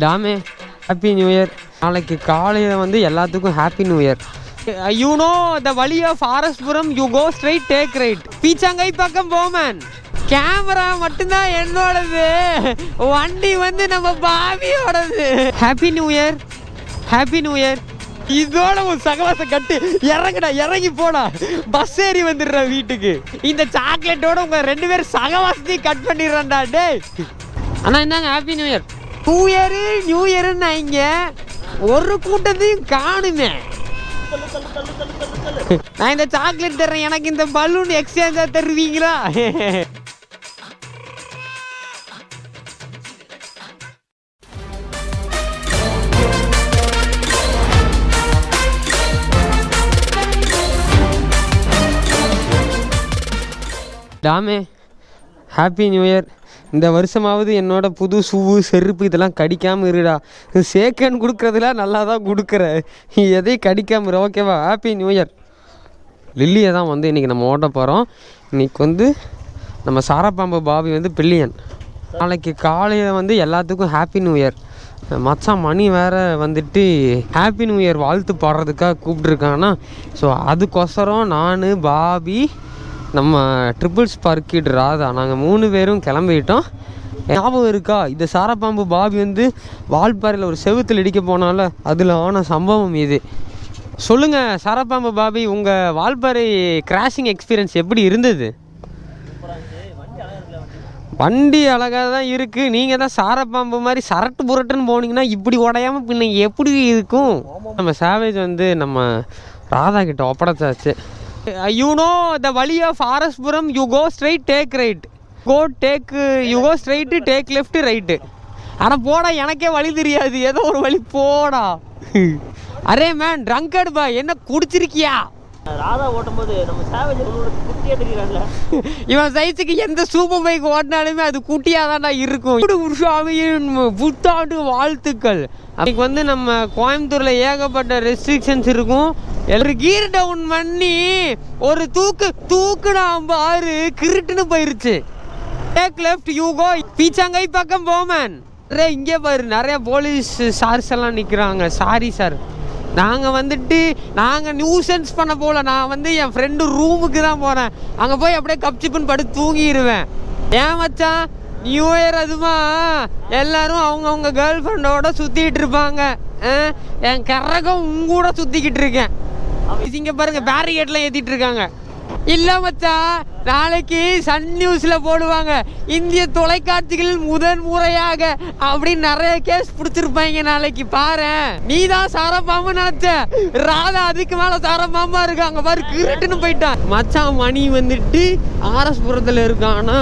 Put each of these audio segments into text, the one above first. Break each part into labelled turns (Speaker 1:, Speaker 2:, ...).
Speaker 1: டாமே happy new year. நாளைக்கு காலையில் வந்து எல்லாத்துக்கும் happy new year. You know the வழி of Forestpuram, you go straight take right. பீச்சாங்கை பக்கம் போமன். கேமரா மட்டும்தான் என்னோடது, வண்டி வந்து நம்ம பாவியோடது. Happy new year, happy new year. இதோட ஒரு சகவாசம் கட்டு இறங்குடா, இறங்கி போடா, பஸ் ஏறி வந்துடுற வீட்டுக்கு. இந்த சாக்லேட்டோட உங்க 2 பேரும் சகவாசத்தையும் கட் பண்ணிடுறேன்டா. டே அண்ணா இந்தாங்க ஹாப்பி நியூ இயர். நியூ இயர்ன்னு இங்க ஒரு கூட்டத்தையும் காணுமே. நான் இந்த சாக்லேட் தர்றேன், எனக்கு இந்த பலூன் எக்ஸ்சேஞ்சா தருவீங்களா? டாமே ஹாப்பி நியூ இயர். இந்த வருஷமாவது என்னோட புது ஷூவு செருப்பு இதெல்லாம் கடிக்காமல் இருடா. சேக்கன் கொடுக்குறதுல நல்லா தான் கொடுக்குற, எதையும் கடிக்காமல் இரு, ஓகேவா? Happy new year. லில்லியை தான் வந்து இன்றைக்கி நம்ம ஓட்ட போகிறோம். இன்றைக்கி வந்து நம்ம சாரப்பாம்பு பாபி வந்து பில்லியன். நாளைக்கு காலையில் வந்து எல்லாத்துக்கும் ஹாப்பி நியூ இயர். மச்சான் மணி வேறு வந்துட்டு ஹாப்பி நியூ இயர் வாழ்த்து பாடுறதுக்காக கூப்பிட்ருக்காங்கன்னா, ஸோ அதுக்கொசரம் நான் பாபி நம்ம ட்ரிபிள் ஸ்பார்க்கிட் ராதா நாங்கள் 3 பேரும் கிளம்பிட்டோம். ஞாபகம் இருக்கா, இந்த சாரப்பாம்பு பாபி வந்து வால்பாறையில் ஒரு செவுத்தில் இடிக்க போனால அதில் ஆன சம்பவம் இது. சொல்லுங்கள் சாரப்பாம்பு பாபி, உங்கள் வால்பாறை கிராஷிங் எக்ஸ்பீரியன்ஸ் எப்படி இருந்தது? வண்டி அழகாக தான் இருக்குது. நீங்கள் தான் சாரப்பாம்பு மாதிரி சரட்டு புரட்டுன்னு போனீங்கன்னா இப்படி உடையாமல் பின்ன எப்படி இருக்கும்? நம்ம சேவேஜ் வந்து நம்ம ராதா கிட்ட ஒப்படைச்சாச்சு. யூ நோ த வழி of Forestpuram, you go straight take left. யூ கோ ஸ்ட்ரைட்டு டேக் லெஃப்ட் ரைட்டு. ஆனால் போடா, எனக்கே வழி தெரியாது, ஏதோ ஒரு வழி போடா. அரே மேன் ட்ரங்கர்ட் பாய், என்ன குடிச்சிருக்கியா?
Speaker 2: ராதா ஓட்டும் போது நம்ம சேவேஜ் குட்டியா தெரியுறாங்கல்ல,
Speaker 1: இவன் சைஸுக்கு எந்த சூப்பர் பைக் ஓட்டினாலுமே அது குட்டியாக தான்டா இருக்கும். புத்தாண்டு வாழ்த்துக்கள். அதுக்கு வந்து நம்ம கோயம்புத்தூரில் ஏகப்பட்ட ரெஸ்ட்ரிக்ஷன்ஸ் இருக்கும். எல்லாரும் கீர் டவுன் பண்ணி ஒரு தூக்குனா பாரு கிருட்டுன்னு போயிருச்சு. Take left, you go. பீச்சாங்கை பக்கம் போமன். அரே இங்கே பாரு நிறைய போலீஸ் சார்ஸ் எல்லாம் நிற்கிறாங்க. சாரி சார், நாங்கள் நியூசன்ஸ் பண்ண போகல. நான் வந்து என் ஃப்ரெண்டு ரூமுக்கு தான் போகிறேன். அங்கே போய் அப்படியே கப்சிப்புன்னு படுத்து தூங்கிடுவேன். ஏன் மச்சான், நியூ இயர் அதுமா எல்லாரும் அவங்கவுங்க கேர்ள் ஃப்ரெண்டோட சுற்றிக்கிட்டு இருப்பாங்க. என் கரகம் உங்கூட சுற்றிக்கிட்டு இருக்கேன். இங்கே பாருங்க பேரிகேட்லாம் ஏற்றிட்டு இருக்காங்க. இல்லை மச்சான், நாளைக்கு சன் நியூஸில் போடுவாங்க, இந்திய தொலைக்காட்சிகளில் முதன் முறையாக அப்படின்னு நிறைய கேஸ் பிடிச்சிருப்பாங்க நாளைக்கு. பாரு, நீ தான் சாரப்பாம்பு நினைச்ச, ராதா அதுக்கு மேலே சாரப்பாம்பா இருக்காங்க பாரு, கிரட்டுன்னு போயிட்டான். மச்சான் மணி வந்துட்டு ஆர்எஸ்புரத்தில் இருக்கானா,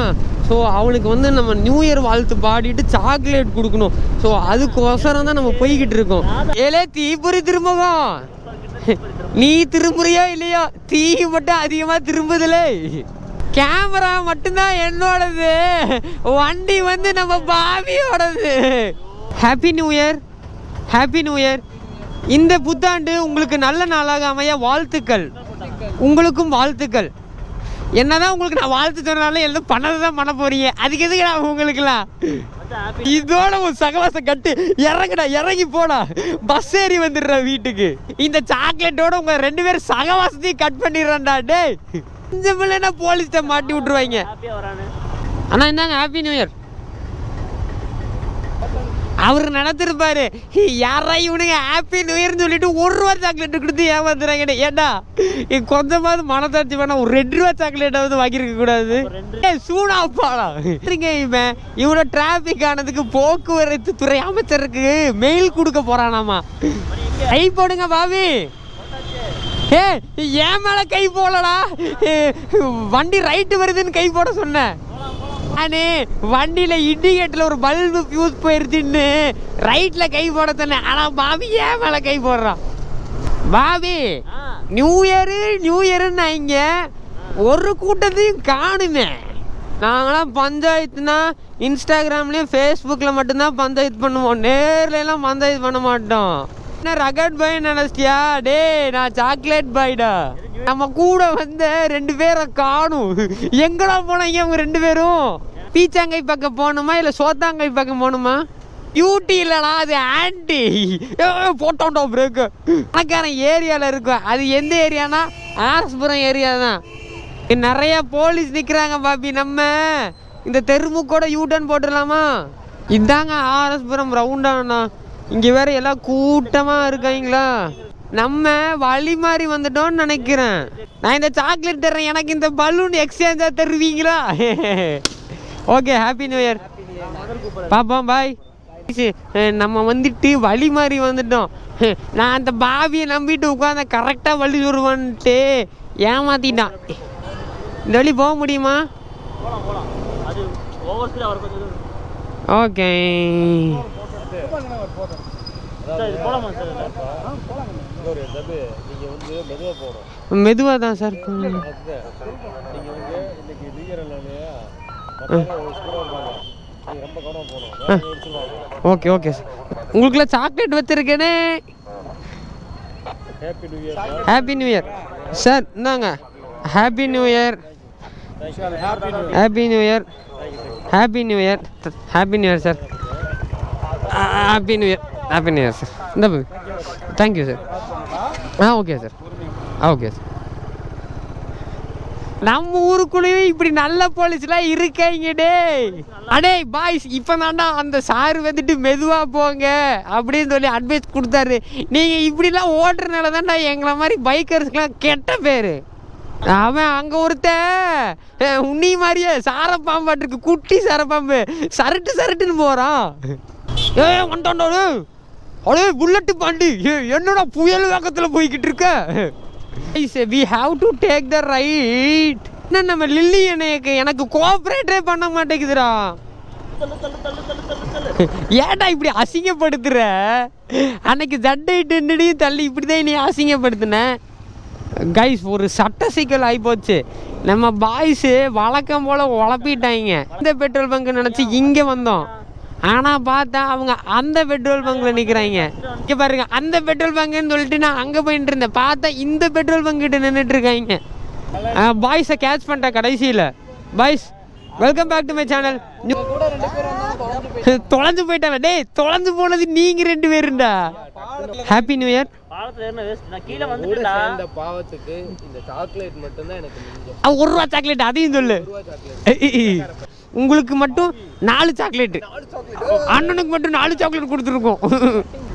Speaker 1: ஸோ அவனுக்கு வந்து நம்ம நியூ இயர் வாழ்த்து பாடிட்டு சாக்லேட் கொடுக்கணும். ஸோ அதுக்கோசரம் தான் நம்ம போய்கிட்டு இருக்கோம். ஏலே தீபுரி திரும்பவும் நீ திரும்புறியோ இல்லையோ, தீ மட்டும் அதிகமாக திரும்புதுல. கேமரா மட்டும்தான் என்னோடது, வண்டி வந்து நம்ம பாவியோடது. Happy new year, happy new year. இந்த புத்தாண்டு உங்களுக்கு நல்ல நாளாக அமைய வாழ்த்துக்கள். உங்களுக்கும் வாழ்த்துக்கள். என்னதான் உங்களுக்கு நான் வாழ்த்து சொன்னாலும் எல்லாம் பண்ணதை தான் பண்ண போறீங்க, அதுக்கு எதுக்கு நான் உங்களுக்குலாம்? இதோட ஒரு சகவாசம் கட்டு இறங்குடா, இறங்கி போடா, பஸ் ஏறி வந்துடுற வீட்டுக்கு. இந்த சாக்லேட்டோட உங்க 2 பேரும் சகவாசத்தையும் கட் பண்ணிடுறேன்டா. டே கொஞ்சம் இல்லைன்னா போலீஸ்ட மாட்டி விட்டுருவாங்க. அண்ணா இந்தாங்க ஹாப்பி நியூ இயர். அவரு நடத்திருப்பாரு, யாரா இவனுங்க ஹாப்பி நியூ இயர்னு சொல்லிட்டு 1 ரூபா சாக்லேட் கொடுத்து ஏமாத்துறாங்க. ஏண்டா கொஞ்சமாவது மனசாட்சி வேணா, ஒரு 2 ரூபா சாக்லேட்டாவது வாங்கியிருக்க கூடாது? சூடாப்பாடா இவனோட டிராபிக் ஆனதுக்கு போக்குவரத்து துறை அமைச்சருக்கு மெயில் கொடுக்க போறானாமா. கை போடுங்க பாபி. ஏன் மேல கை போடலடா, வண்டி ரைட்டு வருதுன்னு கை போட சொன்னேன். நானே வண்டியில இண்டிகேட்டர்ல ஒரு பல்பு ஃபியூஸ் போயிருச்சுன்னு ரைட்ல கை போட சொன்னேன். ஆனா பாபி ஏன் மேல கை போடுறான்? பாபி நியூ இயர்ன்னு இங்க ஒரு கூட்டத்தையும் காணுமே. நாங்களாம் பஞ்சாயத்துனா இன்ஸ்டாகிராம்லயும் ஃபேஸ்புக்கில் மட்டும்தான் பஞ்சாயத்து பண்ணுவோம், நேரில் எல்லாம் பஞ்சாயத்து பண்ண மாட்டோம். என்ன ரகட் பாய் நினைச்சியா? டே நான் சாக்லேட் பாய்டா. நம்ம கூட வந்த 2 பேரை காணும், எங்கடா போனீங்க அவங்க 2 பேரும்? பீச்சாங்கை பக்கம் போகணுமா இல்லை சோத்தாங்கை பக்கம் போகணுமா? டியூட்டி இல்லைடா, அது ஆன்டி. போட்டோண்டோ பிரேக்கு பணக்காரன் ஏரியாவில் இருக்கும். அது எந்த ஏரியானா ஆர்எஸ்புரம் ஏரியா தான். நிறைய போலீஸ் நிற்கிறாங்க பாப்பி. நம்ம இந்த தெருமுக்கோட யூட்டர்ன் போட்டுடலாமா? இதாங்க ஆர்எஸ்புரம் ரவுண்டானா. இங்கே வேற எல்லாம் கூட்டமாக இருக்காங்களா. நம்ம வழி மாறி வந்துட்டோம்னு நினைக்கிறேன். நான் இந்த சாக்லேட் தர்றேன், எனக்கு இந்த பலூன் எக்ஸ்சேஞ்சாக தருவீங்களா? Okay, happy new year. பாப்போம், பாய். நம்ம வந்துட்டு வழி மாறி வந்துட்டோம். நான் அந்த பாபியை நம்பிட்டு உட்காந்த கரெக்டாக வழி சொல்லுவான்ட்டு ஏமாத்திட்டான். இந்த வழி போக முடியுமா? ஓகே, மெதுவாக தான் சார். Okay okay sir. உங்களுக்குள்ள சாக்லேட் வச்சிருக்கேனே. Happy new year sir. இந்தாங்க, happy new year. Happy new year. Happy new year. Happy new year sir. Happy new year. Happy new year sir. இந்த thank you sir. Okay sir. Okay sir. நம்ம ஊருக்குள்ளேயே இப்படி நல்ல போலீஸ்லாம் இருக்காங்க. அடே boys, இப்போ தாண்டா அந்த சார் வந்துட்டு மெதுவாக போங்க அப்படின்னு சொல்லி அட்வைஸ் கொடுத்தாரு. நீங்கள் இப்படிலாம் ஓட்டுறதுனால தான்டா எங்களை மாதிரி பைக்கர்ஸ்க்கெலாம் கெட்ட பேர். அவன் அங்கே ஒருத்தன் உன்னி மாதிரியே சாரப்பாம்பாட்டுருக்கு, குட்டி சாரப்பாம்பு, சரட்டு சரட்டுன்னு போகிறான். வந்துட்டோண்டோ அடே புல்லட்டு பாண்டி, என்னடா புயல் வேகத்தில் போய்கிட்டு இருக்க? we have to take the right. என்ன நம்ம லில்லி எனக்கு கோஆப்ரேட்டே பண்ண மாட்டேங்குதுடா. ஏன்டா இப்படி அசிங்கப்படுத்துற? அன்னைக்கு ஜட்டைட்டு தள்ளி இப்படி தான் நீ அசிங்கப்படுத்தின. கைஸ், ஒரு சட்ட சிக்கல் ஆகிப்போச்சு. நம்ம பாய்ஸு வழக்கம் போல் உழப்பிட்டாங்க. இந்த பெட்ரோல் பங்க் நினச்சி இங்கே வந்தோம். ஆனால் பார்த்தா அவங்க அந்த பெட்ரோல் பங்கில் நிற்கிறாங்க. இங்கே பாருங்க, அந்த பெட்ரோல் பங்குன்னு சொல்லிட்டு நான் அங்கே போயிட்டு இருந்தேன். பார்த்தா இந்த பெட்ரோல் பங்கிட்ட நின்றுட்டு இருக்காங்க. பாய்ஸை கேட்ச் பண்ணிட்டேன் கடைசியில். Boys, welcome back to my channel. தொலைஞ்சு போயிட்டாங்க. டே, தொலைஞ்சு போனது நீங்கள் 2 பேருண்டா. Happy new year. ₹1 சாக்லேட், அதையும் சொல்லு. உங்களுக்கு மட்டும் 4 சாக்லேட், அண்ணனுக்கு மட்டும் 4 சாக்லேட் கொடுத்துருக்கோம்.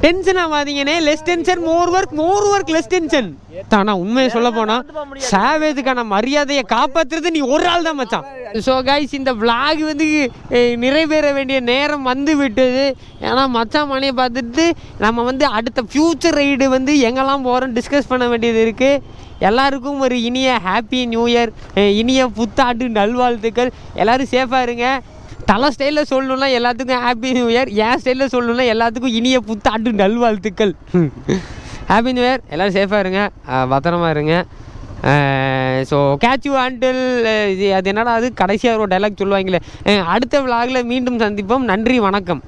Speaker 1: டென்ஷன் ஆகாதீங்கன்னே. Less tension more work less tension. தானா உண்மையை சொல்ல போனா சாவேஜுக்கான மரியாதையை காப்பாற்றுறது நீ ஒரு ஆள் தான் மச்சான். ஸோ கைஸ், இந்த விளாக் வந்து நிறைவேற வேண்டிய நேரம் வந்து விட்டது. ஏன்னா மச்சான் மணியை பார்த்துட்டு நம்ம வந்து அடுத்த ஃப்யூச்சர் ரைடு வந்து எங்கெல்லாம் போகிறோம் டிஸ்கஸ் பண்ண வேண்டியது இருக்குது. எல்லாருக்கும் ஒரு இனிய ஹாப்பி நியூ இயர், இனிய புத்தாண்டு நல்வாழ்த்துக்கள். எல்லோரும் சேஃபாக இருங்க. தலை ஸ்டைலில் சொல்லணும்னா எல்லாத்துக்கும் ஹாப்பி நியூ இயர், என் ஸ்டைலில் சொல்லணும்னா எல்லாத்துக்கும் இனிய புத்தாண்டு நல்வாழ்த்துக்கள். Happy new year. எல்லோரும் சேஃபாக இருங்க, பத்திரமா இருங்க. ஸோ கேட்ச் யூ அண்டில் அது என்னடா அது கடைசியாக ஒரு டைலாக் சொல்லுவாங்களே. அடுத்த விலாகில் மீண்டும் சந்திப்போம். நன்றி, வணக்கம்.